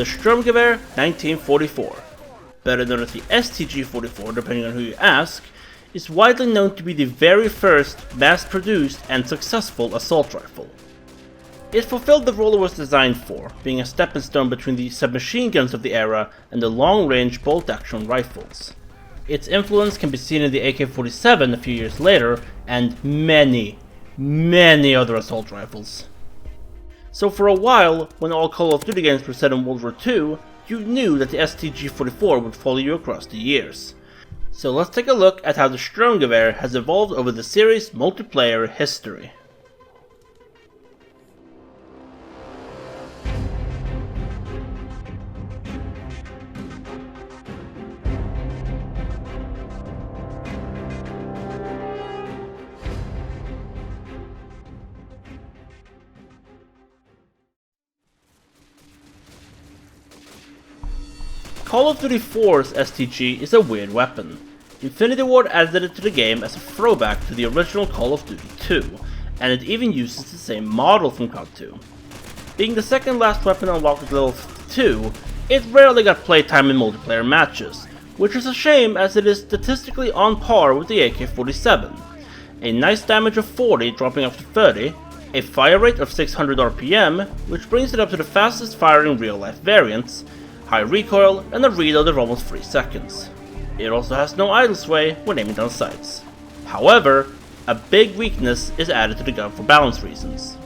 the Sturmgewehr 1944, better known as the StG44 depending on who you ask, is widely known to be the very first mass-produced and successful assault rifle. It fulfilled the role it was designed for, being a stepping stone between the submachine guns of the era and the long-range bolt-action rifles. Its influence can be seen in the AK-47 a few years later, and many other assault rifles. So for a while, when all Call of Duty games were set in World War II, you knew that the StG44 would follow you across the years. So let's take a look at how the Sturmgewehr has evolved over the series' multiplayer history. Call of Duty 4's STG is a weird weapon. Infinity Ward added it to the game as a throwback to the original Call of Duty 2, and it even uses the same model from CoD 2. Being the second last weapon unlocked at level 52, it rarely got playtime in multiplayer matches, which is a shame as it is statistically on par with the AK-47. A nice damage of 40 dropping up to 30, a fire rate of 600 RPM, which brings it up to the fastest firing real-life variants, high recoil, and a reload of almost 3 seconds. It also has no idle sway when aiming down sights. However, a big weakness is added to the gun for balance reasons.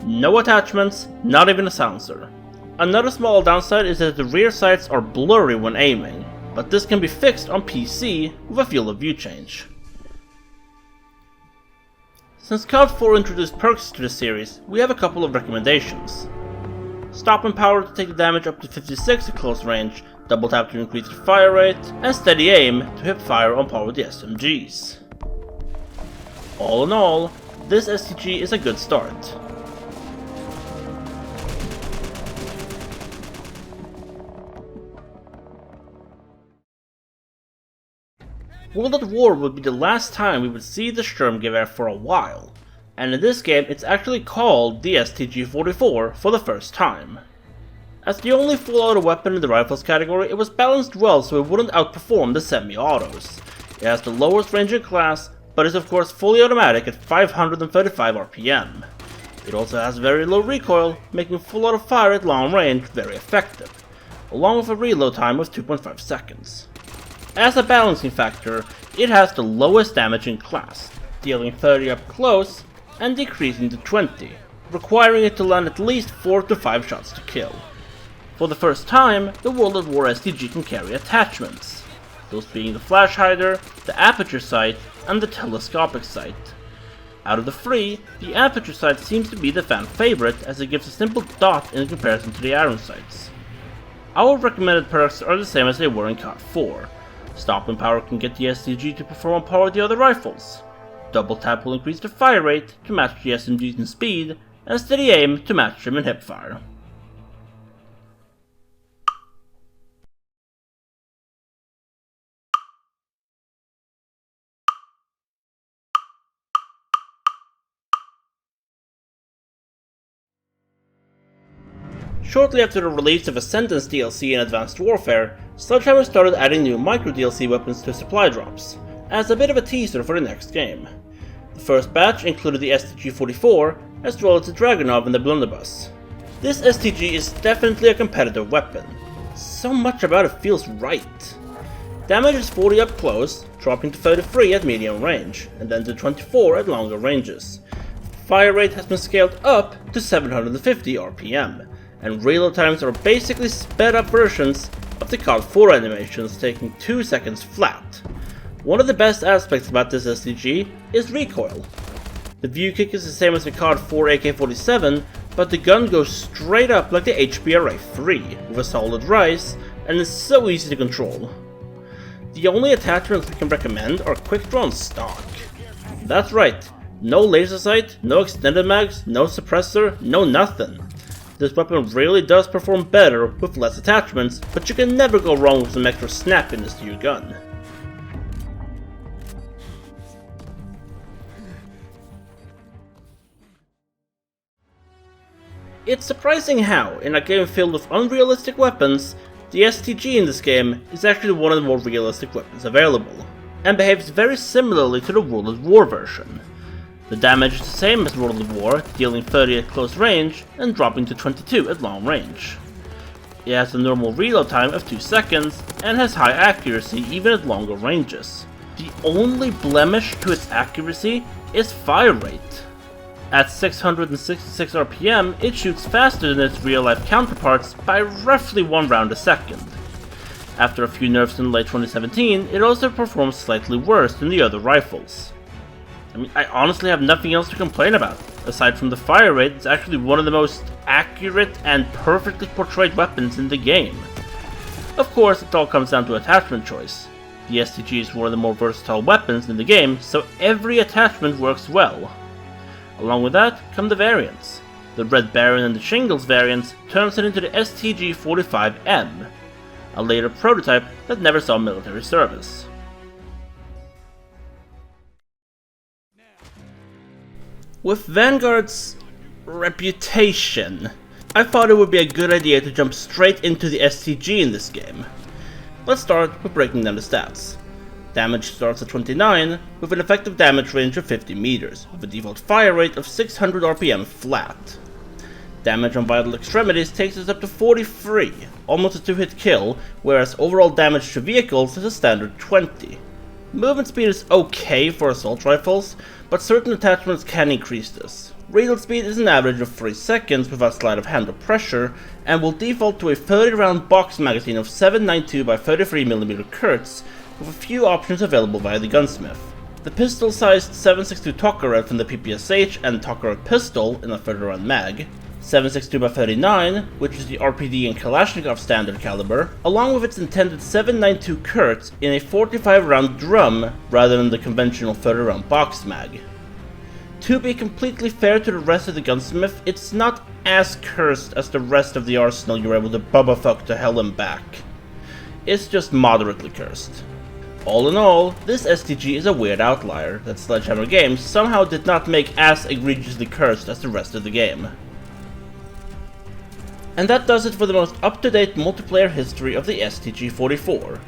No attachments, not even a silencer. Another small downside is that the rear sights are blurry when aiming, but this can be fixed on PC with a field of view change. Since CoD 4 introduced perks to the series, we have a couple of recommendations. Stop and power to take the damage up to 56 at close range, double tap to increase the fire rate, and steady aim to hip fire on par with the SMGs. All in all, this STG is a good start. World at War would be the last time we would see the Sturmgewehr for a while, and in this game it's actually called the StG44 for the first time. As the only full-auto weapon in the rifles category, it was balanced well so it wouldn't outperform the semi-autos. It has the lowest range in class, but is of course fully automatic at 535 RPM. It also has very low recoil, making full-auto fire at long range very effective, along with a reload time of 2.5 seconds. As a balancing factor, it has the lowest damage in class, dealing 30 up close and decreasing to 20, requiring it to land at least 4 to 5 shots to kill. For the first time, the World at War STG can carry attachments, those being the flash hider, the aperture sight, and the telescopic sight. Out of the three, the aperture sight seems to be the fan favorite as it gives a simple dot in comparison to the arrow sights. Our recommended perks are the same as they were in CoD 4. Stop and power can get the STG to perform on par with the other rifles. Double tap will increase the fire rate to match the SMGs in speed, and steady aim to match them in hip fire. Shortly after the release of Ascendance DLC in Advanced Warfare, Sledgehammer started adding new micro DLC weapons to supply drops, as a bit of a teaser for the next game. The first batch included the StG44, as well as the Dragunov and the Blunderbuss. This STG is definitely a competitive weapon. So much about it feels right. Damage is 40 up close, dropping to 33 at medium range, and then to 24 at longer ranges. Fire rate has been scaled up to 750 RPM, and reload times are basically sped up versions of the CoD 4 animations, taking 2 seconds flat. One of the best aspects about this STG is recoil. The view kick is the same as the CoD 4 AK-47, but the gun goes straight up like the HBRA-3 with a solid rise, and is so easy to control. The only attachments we can recommend are quick drawn stock. That's right, no laser sight, no extended mags, no suppressor, no nothing. This weapon really does perform better with less attachments, but you can never go wrong with some extra snappiness to your gun. It's surprising how, in a game filled with unrealistic weapons, the STG in this game is actually one of the more realistic weapons available, and behaves very similarly to the World at War version. The damage is the same as World at War, dealing 30 at close range and dropping to 22 at long range. It has a normal reload time of 2 seconds and has high accuracy even at longer ranges. The only blemish to its accuracy is fire rate. At 666 RPM, it shoots faster than its real-life counterparts by roughly 1 round a second. After a few nerfs in late 2017, it also performs slightly worse than the other rifles. I honestly have nothing else to complain about. Aside from the fire rate, it's actually one of the most accurate and perfectly portrayed weapons in the game. Of course, it all comes down to attachment choice. The STG is one of the more versatile weapons in the game, so every attachment works well. Along with that come the variants. The Red Baron and the Shingles variants turns it into the StG45M, a later prototype that never saw military service. With Vanguard's reputation, I thought it would be a good idea to jump straight into the STG in this game. Let's start with breaking down the stats. Damage starts at 29, with an effective damage range of 50 meters, with a default fire rate of 600 RPM flat. Damage on vital extremities takes us up to 43, almost a 2-hit kill, whereas overall damage to vehicles is a standard 20. Movement speed is okay for assault rifles, but certain attachments can increase this. Reload speed is an average of 3 seconds without sleight of hand or pressure, and will default to a 30-round box magazine of 7.92x33mm Kurz, with a few options available via the gunsmith. The pistol-sized 7.62 Tokarev from the PPSH and Tokarev pistol in a 30-round mag, 7.62x39, which is the RPD and Kalashnikov standard caliber, along with its intended 7.92 Kurz in a 45-round drum rather than the conventional 30-round box mag. To be completely fair to the rest of the gunsmith, it's not as cursed as the rest of the arsenal you're able to Bubba fuck to hell and back. It's just moderately cursed. All in all, this STG is a weird outlier that Sledgehammer Games somehow did not make as egregiously cursed as the rest of the game. And that does it for the most up-to-date multiplayer history of the StG44.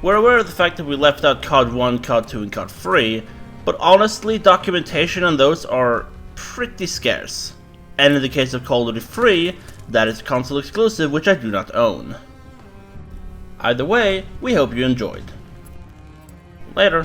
We're aware of the fact that we left out CoD 1, CoD 2, and CoD 3, but honestly, documentation on those are pretty scarce. And in the case of Call of Duty 3, that is a console exclusive which I do not own. Either way, we hope you enjoyed. Later.